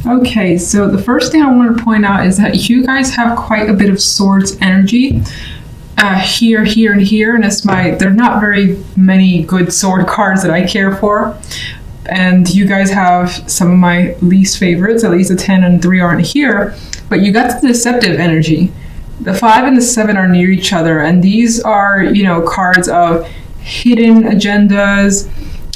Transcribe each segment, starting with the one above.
Okay, so the first thing I want to point out is that you guys have quite a bit of swords energy here, here, and here, and there's not very many good sword cards that I care for, and you guys have some of my least favorites. At least the 10 and 3 aren't here, but you got the deceptive energy. The 5 and the 7 are near each other, and these are, you know, cards of hidden agendas,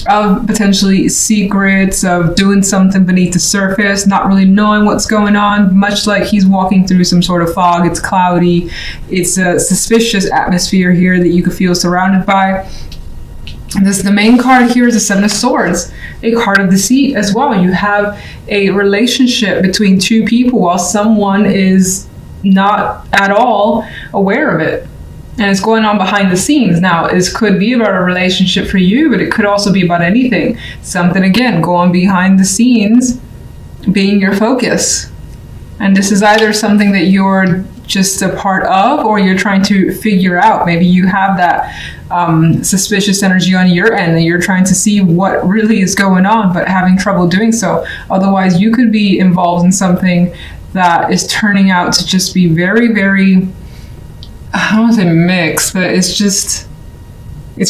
of potentially secrets, of doing something beneath the surface, not really knowing what's going on, much like he's walking through some sort of fog. It's cloudy, it's a suspicious atmosphere here that you could feel surrounded by. The main card here is the 7 of Swords, a card of deceit as well. You have a relationship between two people while someone is not at all aware of it. And it's going on behind the scenes. Now, this could be about a relationship for you, but it could also be about anything. Something, again, going behind the scenes, being your focus. And this is either something that you're just a part of, or you're trying to figure out. Maybe you have that suspicious energy on your end, and you're trying to see what really is going on, but having trouble doing so. Otherwise, you could be involved in something that is turning out to just be very, very, I don't want to say mixed, but it's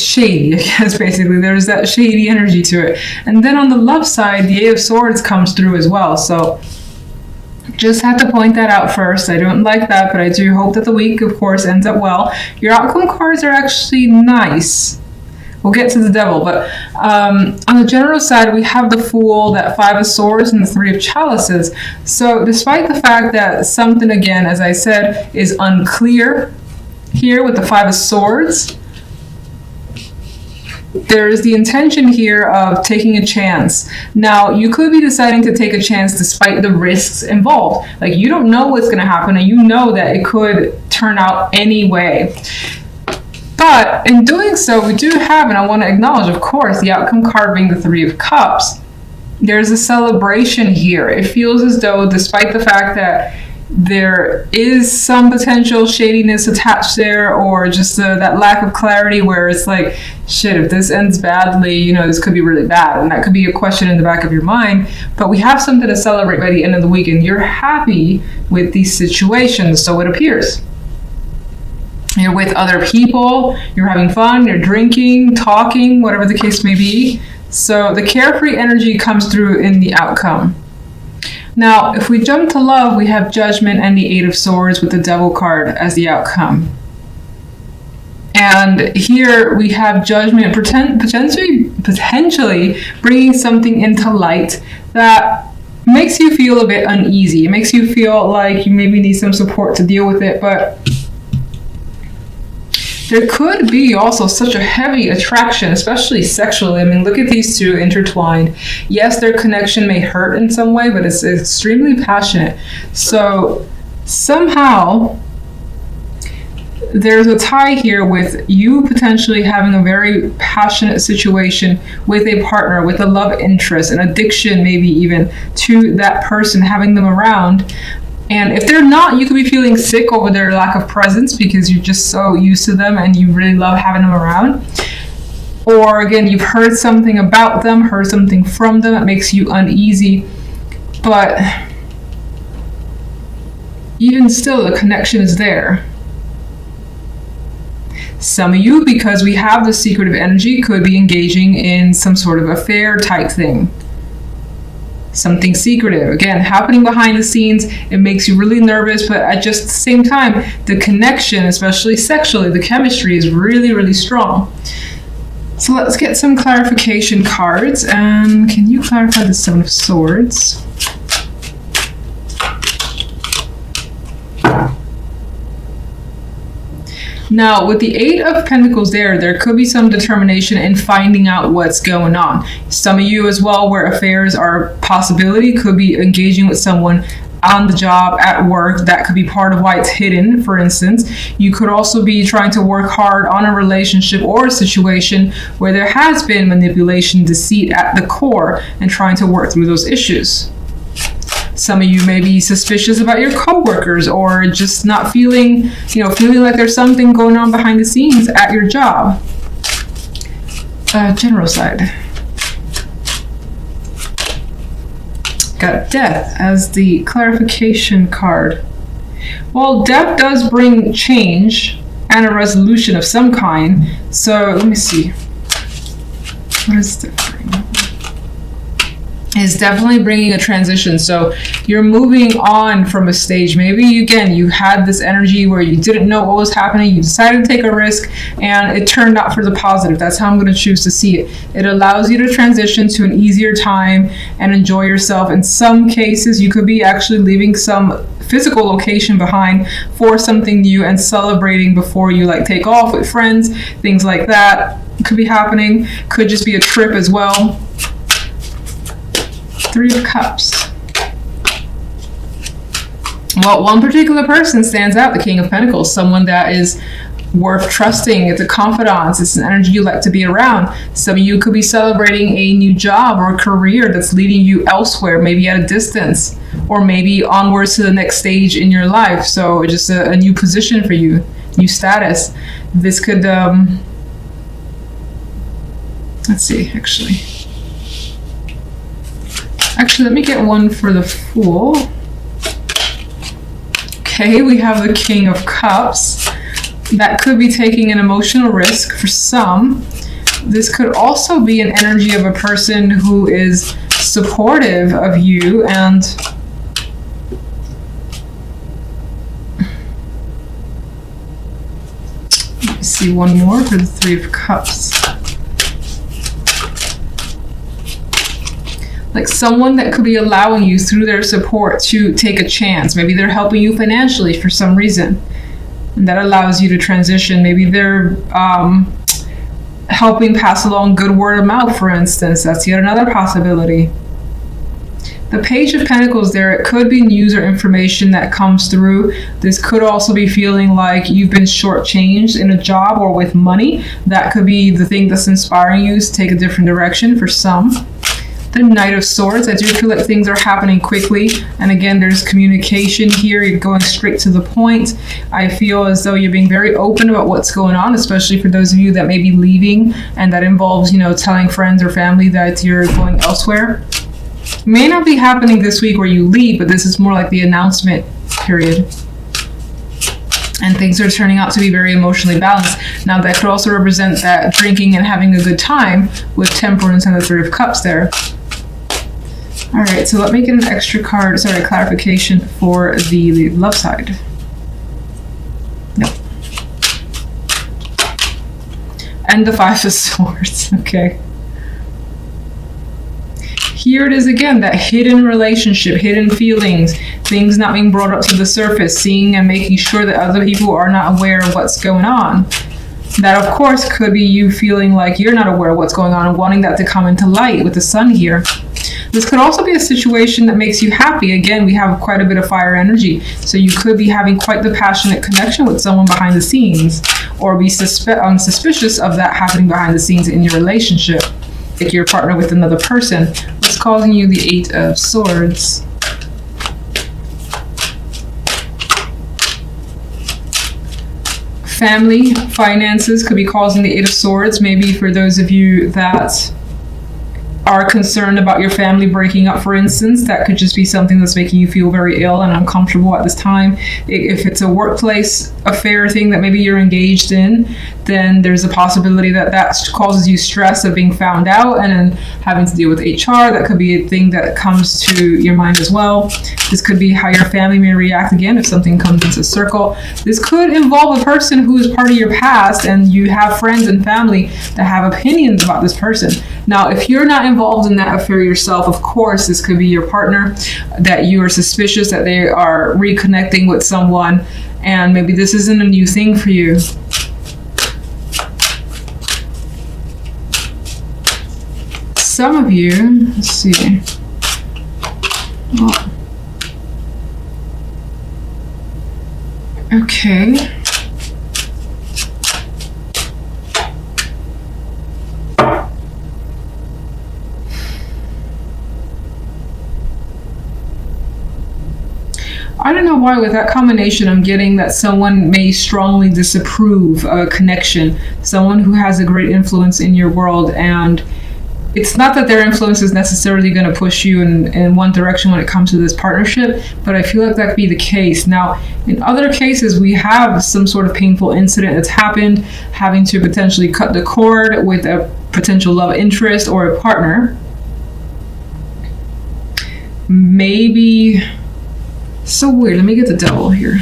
shady, I guess, basically. There's that shady energy to it. And then on the love side, the 8 of Swords comes through as well. So just had to point that out first. I don't like that, but I do hope that the week, of course, ends up well. Your outcome cards are actually nice. We'll get to the Devil, but on the general side, we have the Fool, that 5 of Swords, and the 3 of Chalices. So despite the fact that something, again, as I said, is unclear here with the 5 of Swords, there is the intention here of taking a chance. Now, you could be deciding to take a chance despite the risks involved. Like, you don't know what's going to happen, and you know that it could turn out anyway. But in doing so, we do have, and I want to acknowledge, of course, the outcome card being the 3 of Cups. There's a celebration here. It feels as though, despite the fact that there is some potential shadiness attached there, or just that lack of clarity where it's like, shit, if this ends badly, you know, this could be really bad. And that could be a question in the back of your mind. But we have something to celebrate by the end of the week, and you're happy with these situations, so it appears. You're with other people, you're having fun, you're drinking, talking, whatever the case may be. So the carefree energy comes through in the outcome. Now, if we jump to love, we have Judgment and the 8 of Swords with the Devil card as the outcome. And here we have Judgment potentially bringing something into light that makes you feel a bit uneasy. It makes you feel like you maybe need some support to deal with it, but there could be also such a heavy attraction, especially sexually. I mean, look at these two intertwined. Yes, their connection may hurt in some way, but it's extremely passionate. So somehow there's a tie here with you potentially having a very passionate situation with a partner, with a love interest, an addiction maybe even to that person, having them around. And if they're not, you could be feeling sick over their lack of presence because you're just so used to them and you really love having them around. Or again, you've heard something about them, heard something from them that makes you uneasy. But even still, the connection is there. Some of you, because we have the secretive energy, could be engaging in some sort of affair type thing. Something secretive, again, happening behind the scenes. It makes you really nervous, but at just the same time, the connection, especially sexually, the chemistry is really, really strong. So let's get some clarification cards. And can you clarify the 7 of Swords? Now, with the 8 of Pentacles there could be some determination in finding out what's going on. Some of you as well, where affairs are a possibility, could be engaging with someone on the job, at work. That could be part of why it's hidden, for instance. You could also be trying to work hard on a relationship or a situation where there has been manipulation, deceit at the core, and trying to work through those issues. Some of you may be suspicious about your coworkers, or just not feeling like there's something going on behind the scenes at your job. General side. Got death as the clarification card. Well, death does bring change and a resolution of some kind. So let me see. What is death bringing? Is definitely bringing a transition. So you're moving on from a stage. Maybe again, you had this energy where you didn't know what was happening. You decided to take a risk and it turned out for the positive. That's how I'm going to choose to see it. It allows you to transition to an easier time and enjoy yourself. In some cases, you could be actually leaving some physical location behind for something new and celebrating before you like take off with friends, things like that could be happening. Could just be a trip as well. 3 of Cups. Well, one particular person stands out, the King of Pentacles, someone that is worth trusting. It's a confidant. It's an energy you like to be around. Some of you could be celebrating a new job or career that's leading you elsewhere, maybe at a distance, or maybe onwards to the next stage in your life. So just a new position for you, new status. This could, let's see, actually, let me get one for the Fool. Okay, we have the King of Cups. That could be taking an emotional risk for some. This could also be an energy of a person who is supportive of you and let me see one more for the 3 of Cups. Like someone that could be allowing you through their support to take a chance. Maybe they're helping you financially for some reason. And that allows you to transition. Maybe they're helping pass along good word of mouth, for instance. That's yet another possibility. The Page of Pentacles there, it could be news or information that comes through. This could also be feeling like you've been shortchanged in a job or with money. That could be the thing that's inspiring you to take a different direction for some. The Knight of Swords, I do feel like things are happening quickly. And again, there's communication here. You're going straight to the point. I feel as though you're being very open about what's going on, especially for those of you that may be leaving. And that involves, you know, telling friends or family that you're going elsewhere. It may not be happening this week where you leave, but this is more like the announcement period. And things are turning out to be very emotionally balanced. Now, that could also represent that drinking and having a good time with Temperance and the 3 of Cups there. All right, so let me get an extra card, sorry, clarification for the love side. Nope. And the 5 of Swords, okay. Here it is again, that hidden relationship, hidden feelings, things not being brought up to the surface, seeing and making sure that other people are not aware of what's going on. That, of course, could be you feeling like you're not aware of what's going on and wanting that to come into light with the Sun here. This could also be a situation that makes you happy. Again, we have quite a bit of fire energy. So you could be having quite the passionate connection with someone behind the scenes, or be suspicious of that happening behind the scenes in your relationship. Like your partner with another person. What's causing you the 8 of Swords? Family, finances could be causing the 8 of Swords. Maybe for those of you that are concerned about your family breaking up, for instance, that could just be something that's making you feel very ill and uncomfortable at this time. If it's a workplace affair thing that maybe you're engaged in, then there's a possibility that that causes you stress of being found out and then having to deal with HR. That could be a thing that comes to your mind as well. This could be how your family may react again if something comes into circle. This could involve a person who is part of your past, and you have friends and family that have opinions about this person. Now, if you're not involved in that affair yourself, of course, this could be your partner, that you are suspicious that they are reconnecting with someone, and maybe this isn't a new thing for you. Some of you, let's see. Oh. Okay. I don't know why with that combination I'm getting that someone may strongly disapprove a connection, someone who has a great influence in your world, and it's not that their influence is necessarily going to push you in one direction when it comes to this partnership, but I feel like that could be the case. Now, in other cases, we have some sort of painful incident that's happened, having to potentially cut the cord with a potential love interest or a partner. Maybe, so weird, let me get the devil here.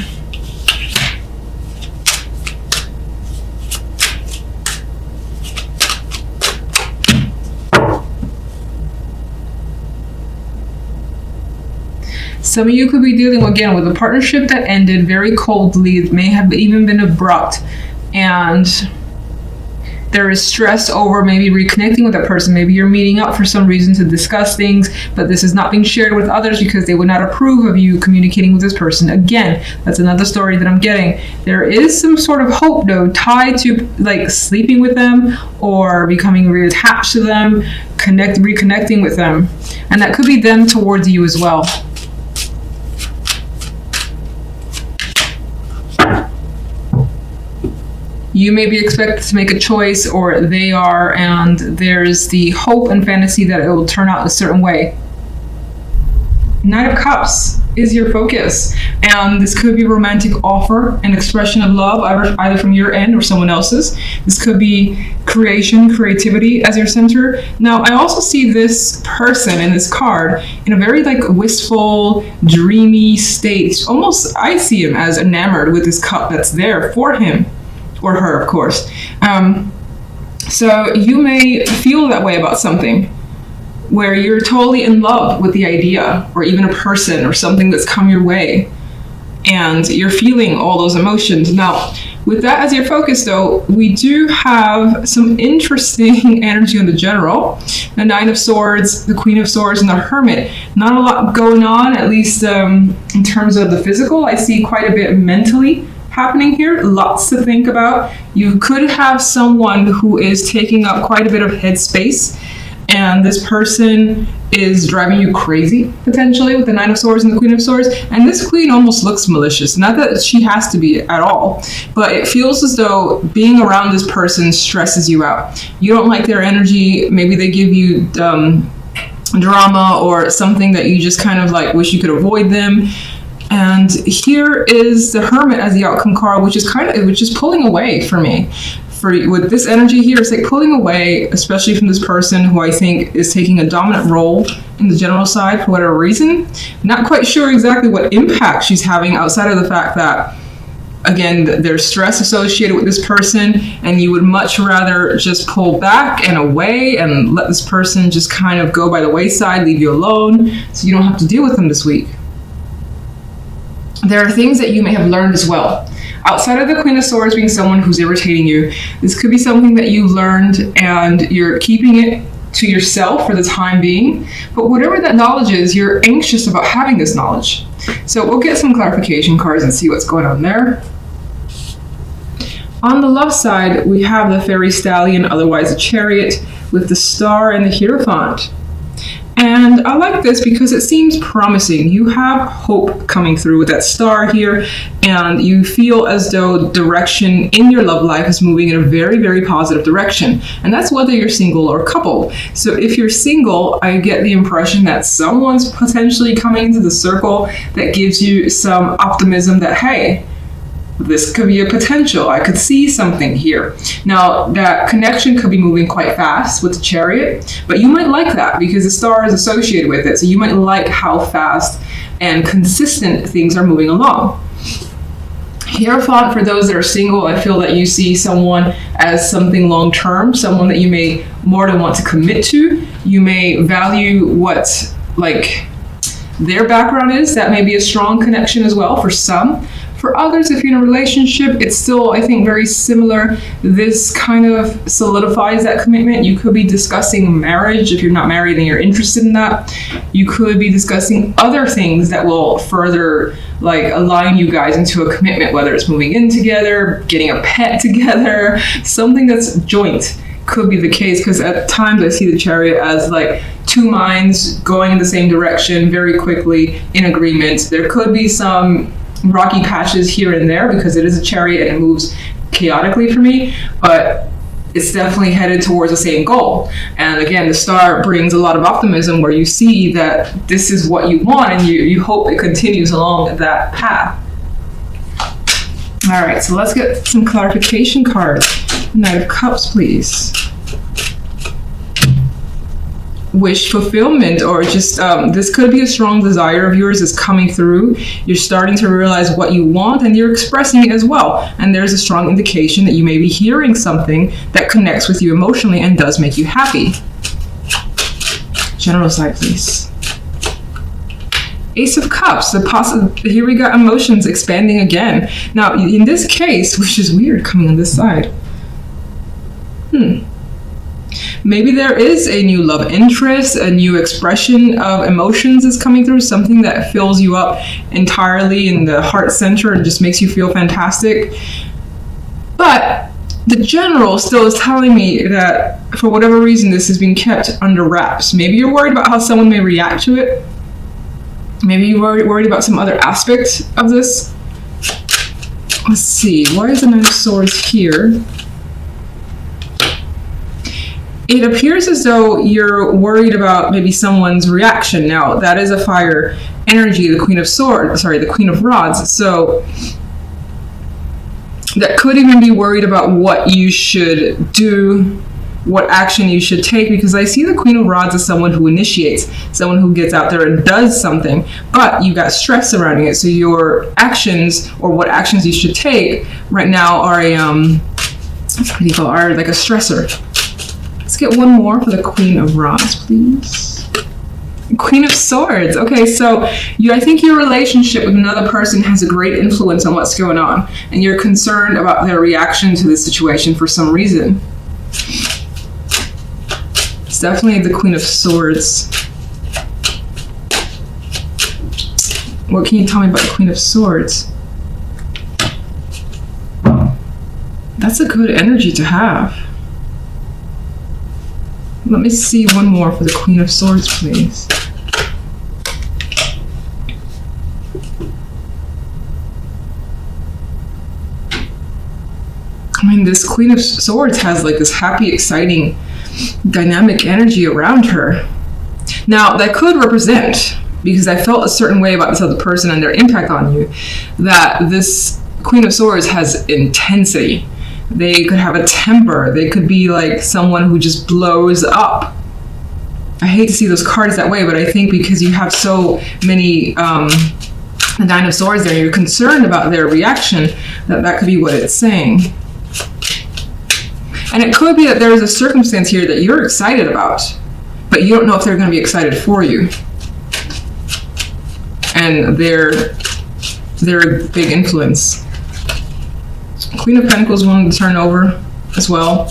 Some of you could be dealing, again, with a partnership that ended very coldly. It may have even been abrupt, and there is stress over maybe reconnecting with that person. Maybe you're meeting up for some reason to discuss things, but this is not being shared with others because they would not approve of you communicating with this person. Again, that's another story that I'm getting. There is some sort of hope, though, tied to like sleeping with them or becoming reattached to them, reconnecting with them. And that could be them towards you as well. You may be expected to make a choice, or they are, and there's the hope and fantasy that it will turn out a certain way. Knight of Cups is your focus, and this could be a romantic offer, an expression of love, either from your end or someone else's. This could be creation, creativity as your center. Now, I also see this person in this card in a very like wistful, dreamy state. Almost, I see him as enamored with this cup that's there for him. Or her, of course. So you may feel that way about something, where you're totally in love with the idea, or even a person, or something that's come your way, and you're feeling all those emotions. Now, with that as your focus, though, we do have some interesting energy on the General, the Nine of Swords, the Queen of Swords, and the Hermit. Not a lot going on, at least in terms of the physical. I see quite a bit mentally happening here, lots to think about. You could have someone who is taking up quite a bit of headspace, and this person is driving you crazy, potentially, with the Nine of Swords and the Queen of Swords. And this Queen almost looks malicious. Not that she has to be at all, but it feels as though being around this person stresses you out. You don't like their energy. Maybe they give you drama or something that you just kind of like wish you could avoid them. And here is the Hermit as the outcome card, which is pulling away for me. With this energy here, it's like pulling away, especially from this person who I think is taking a dominant role in the General side for whatever reason. Not quite sure exactly what impact she's having outside of the fact that, again, there's stress associated with this person, and you would much rather just pull back and away and let this person just kind of go by the wayside, leave you alone, so you don't have to deal with them this week. There are things that you may have learned as well. Outside of the Queen of Swords being someone who's irritating you, this could be something that you learned and you're keeping it to yourself for the time being. But whatever that knowledge is, you're anxious about having this knowledge. So we'll get some clarification cards and see what's going on there. On the left side, we have the Fairy Stallion, otherwise a Chariot, with the Star and the Hierophant. And I like this because it seems promising. You have hope coming through with that star here, and you feel as though direction in your love life is moving in a very, very positive direction. And that's whether you're single or coupled. So if you're single, I get the impression that someone's potentially coming into the circle that gives you some optimism that, hey, this could be a potential. I could see something here. Now, that connection could be moving quite fast with the Chariot, but you might like that because the star is associated with it. So you might like how fast and consistent things are moving along. Hierophant, for those that are single, I feel that you see someone as something long-term, someone that you may more than want to commit to. You may value what, like, their background is. That may be a strong connection as well for some. For others, if you're in a relationship, it's still, I think, very similar. This kind of solidifies that commitment. You could be discussing marriage. If you're not married and you're interested in that, you could be discussing other things that will further like align you guys into a commitment, whether it's moving in together, getting a pet together, something that's joint could be the case, because at times I see the Chariot as like two minds going in the same direction very quickly in agreement. There could be some rocky patches here and there because it is a Chariot and it moves chaotically for me, but it's definitely headed towards the same goal. And again, the star brings a lot of optimism where you see that this is what you want and you hope it continues along that path. All right, so let's get some clarification cards. Knight of Cups, please. Wish fulfillment, or just this could be a strong desire of yours is coming through. You're starting to realize what you want and you're expressing it as well. And there's a strong indication that you may be hearing something that connects with you emotionally and does make you happy. General side, please. Ace of Cups. Here we got emotions expanding again. Now, in this case, which is weird coming on this side. Maybe there is a new love interest, a new expression of emotions is coming through, something that fills you up entirely in the heart center and just makes you feel fantastic. But the general still is telling me that for whatever reason, this is being kept under wraps. Maybe you're worried about how someone may react to it. Maybe you're worried about some other aspect of this. Let's see, why is the Nine of Swords here? It appears as though you're worried about maybe someone's reaction. Now, that is a fire energy, the Queen of Swords, sorry, the Queen of Rods. So that could even be worried about what you should do, what action you should take, because I see the Queen of Rods as someone who initiates, someone who gets out there and does something, but you got stress surrounding it. So your actions, or what actions you should take right now, are are like a stressor. Let's get one more for the Queen of Rods, please. Queen of Swords. Okay, so I think your relationship with another person has a great influence on what's going on, and you're concerned about their reaction to this situation for some reason. It's definitely the Queen of Swords. What can you tell me about the Queen of Swords? That's a good energy to have. Let me see one more for the Queen of Swords, please. I mean, this Queen of Swords has like this happy, exciting, dynamic energy around her. Now, that could represent, because I felt a certain way about this other person and their impact on you, that this Queen of Swords has intensity. They could have a temper. They could be like someone who just blows up. I hate to see those cards that way, but I think because you have so many the Nine of Swords there, you're concerned about their reaction, that could be what it's saying. And it could be that there is a circumstance here that you're excited about, but you don't know if they're going to be excited for you. And they're a big influence. Queen of Pentacles wanting to turn over as well.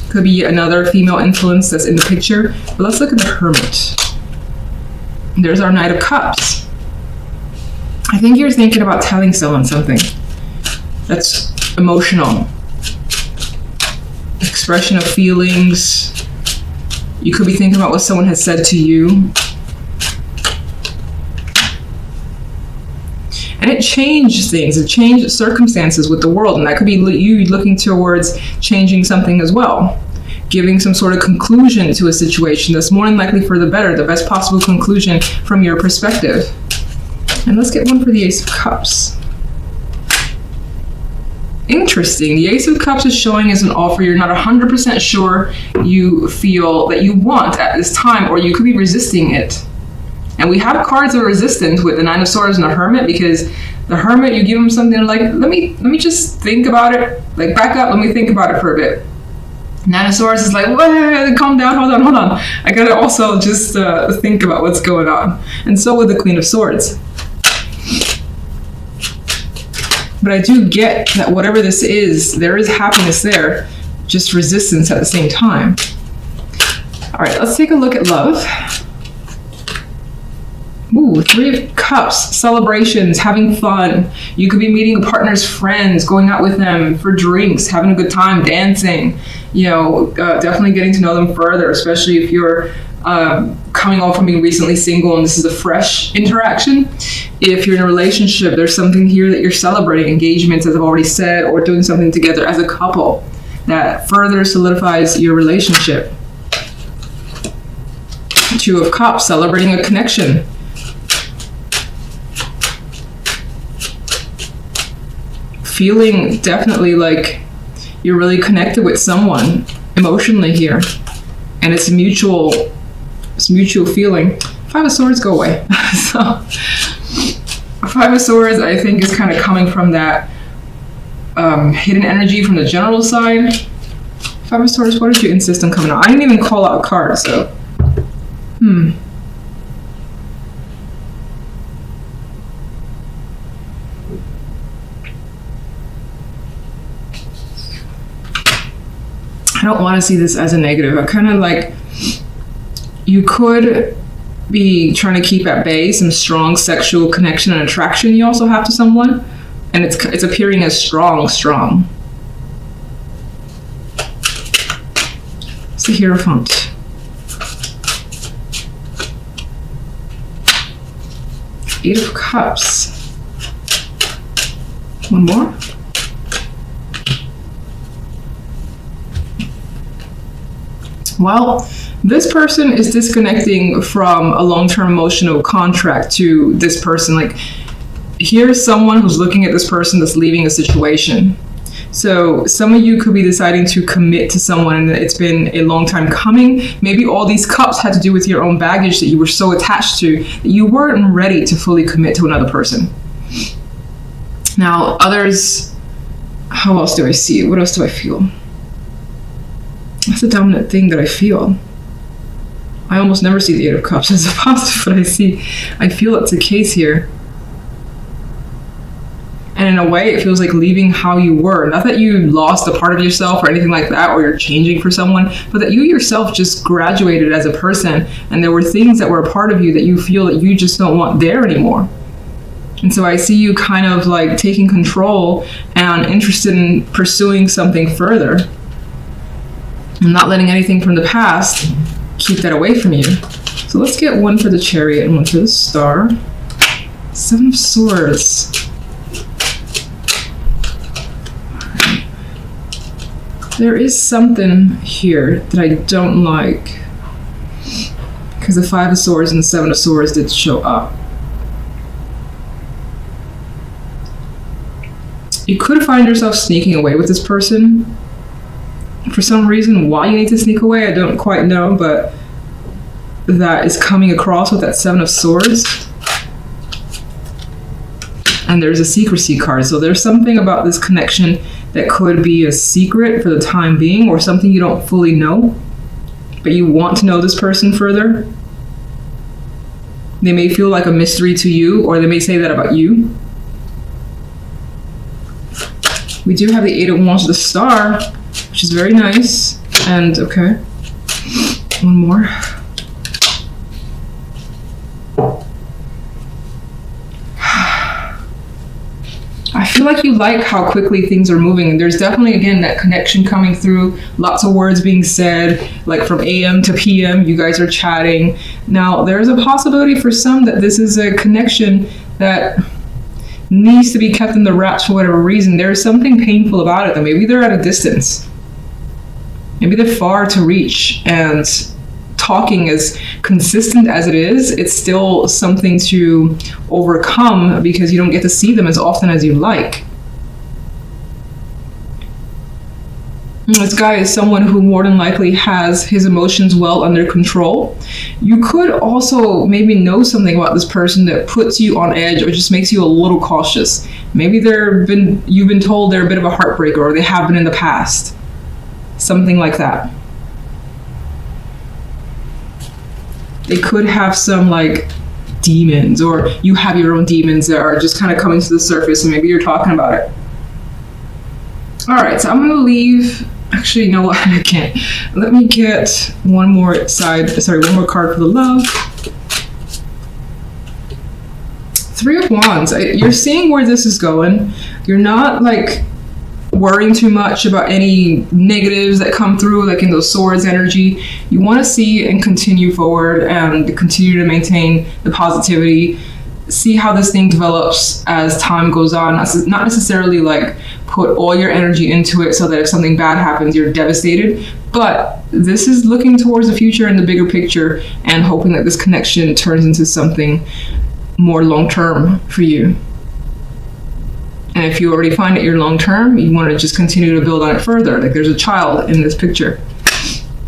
Could be another female influence that's in the picture. But let's look at the Hermit. There's our Knight of Cups. I think you're thinking about telling someone something that's emotional. Expression of feelings. You could be thinking about what someone has said to you. And it changed things, it changed circumstances with the world, and that could be you looking towards changing something as well. Giving some sort of conclusion to a situation that's more than likely for the better, the best possible conclusion from your perspective. And let's get one for the Ace of Cups. Interesting, the Ace of Cups is showing as an offer you're not 100% sure you feel that you want at this time, or you could be resisting it. And we have cards of resistance with the Nine of Swords and the Hermit, because the Hermit, you give them something like, let me just think about it. Like, back up, let me think about it for a bit. Nine of Swords is like, calm down, hold on. I gotta also just think about what's going on. And so with the Queen of Swords. But I do get that whatever this is, there is happiness there, just resistance at the same time. All right, let's take a look at love. Ooh, Three of Cups, celebrations, having fun. You could be meeting a partner's friends, going out with them for drinks, having a good time, dancing. You know, definitely getting to know them further, especially if you're coming off from being recently single and this is a fresh interaction. If you're in a relationship, there's something here that you're celebrating, engagements, as I've already said, or doing something together as a couple. that further solidifies your relationship. Two of Cups, celebrating a connection. Feeling definitely like you're really connected with someone emotionally here, and it's mutual feeling. Five of Swords, go away. So Five of Swords, I think, is kind of coming from that hidden energy from the general side. Five of Swords, what did you insist on coming out? I didn't even call out a card, so I don't want to see this as a negative. I kind of like, you could be trying to keep at bay some strong sexual connection and attraction you also have to someone, and it's appearing as strong. It's the Hierophant. Eight of Cups. One more. Well, this person is disconnecting from a long-term emotional contract to this person. Like, here's someone who's looking at this person that's leaving a situation. So some of you could be deciding to commit to someone, and it's been a long time coming. Maybe all these cups had to do with your own baggage that you were so attached to that you weren't ready to fully commit to another person. Now, others, how else do I see it? What else do I feel? That's the dominant thing that I feel. I almost never see the Eight of Cups as a positive, but I feel it's the case here. And in a way, it feels like leaving how you were. Not that you lost a part of yourself or anything like that, or you're changing for someone, but that you yourself just graduated as a person, and there were things that were a part of you that you feel that you just don't want there anymore. And so I see you kind of like taking control and interested in pursuing something further, and not letting anything from the past keep that away from you. So let's get one for the Chariot and one for the Star. Seven of Swords. There is something here that I don't like, because the Five of Swords and the Seven of Swords did show up. You could find yourself sneaking away with this person. For some reason, why you need to sneak away, I don't quite know, but that is coming across with that Seven of Swords. And there's a secrecy card. So there's something about this connection that could be a secret for the time being, or something you don't fully know, but you want to know this person further. They may feel like a mystery to you, or they may say that about you. We do have the Eight of Wands with the Star, which is very nice. And okay, one more. I feel like you like how quickly things are moving, and there's definitely, again, that connection coming through, lots of words being said, like from AM to PM, you guys are chatting. Now, there's a possibility for some that this is a connection that needs to be kept in the wraps for whatever reason. There's something painful about it, though. Maybe they're at a distance. Maybe they're far to reach, and talking as consistent as it is, it's still something to overcome because you don't get to see them as often as you like. This guy is someone who more than likely has his emotions well under control. You could also maybe know something about this person that puts you on edge or just makes you a little cautious. Maybe you've been told they're a bit of a heartbreaker, or they have been in the past. Something like that. They could have some like demons, or you have your own demons that are just kind of coming to the surface, and maybe you're talking about it. All right, so I'm gonna leave. Actually, you know what? I can't. Let me get one more card for the love. Three of Wands. You're seeing where this is going. You're not like worrying too much about any negatives that come through, like in those swords energy. You want to see and continue forward and continue to maintain the positivity. See how this thing develops as time goes on. Not necessarily like put all your energy into it so that if something bad happens, you're devastated. But this is looking towards the future and the bigger picture and hoping that this connection turns into something more long-term for you. And if you already find that you're long-term, you want to just continue to build on it further. Like there's a child in this picture.